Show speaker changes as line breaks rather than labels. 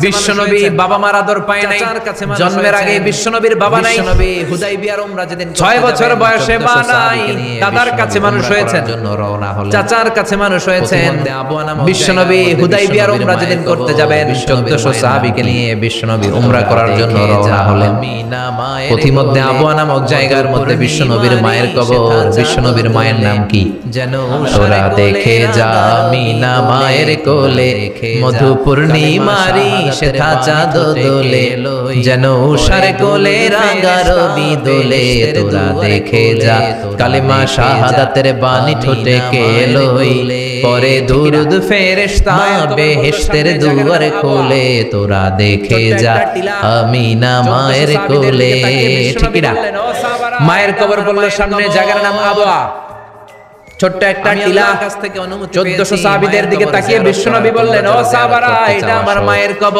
বিশ্বনবী বাবা মার আদর পায় নাই, জন্মের আগে বিশ্বনবীর বাবা নাই।
হুদাইবিয়ার উমরা যেদিন
6 বছর বয়সে মা নাই, দাদার কাছে মানুষ হয়েছেন, চাচার কাছে মানুষ হয়েছেন। বিশ্বনবী হুদাইবিয়ার উমরা যেদিন করতে যাবেন, 1400 সাহাবীকে নিয়ে বিশ্বনবী উমরা করার জন্য রওনা হলেন। পথিমধ্যে আবওয়া নামক জায়গার মধ্যে বিশ্বনবীর মায়ের কবর। বিশ্বনবীর মায়ের নাম কি?
যেন
তোরা দেখে যা মিনা মায়ের কোলে, মধু পূর্ণিমারি শেখা চাঁদ দোলে, যেন উষার কোলে রাঙা রবি দোলে। তোরা দেখে যা কালিমা শাহাদাতের বাণী ঠোঁটে কে লই, পরে দুরুদ ফেরেশতা বেহেশতের দুয়ার খোলে। তোরা দেখে যা আমিনা মায়ের কোলে। ঠিক না? মায়ের কবর বলল সামনে, জায়গার নাম আবওয়া। ছোট্ট একটা টিলা। 1400 সাহাবীদের দিকে তাকিয়ে বিশ্বনবী বললেন, ও সাহাবারা, এটা আমার মায়ের কবর।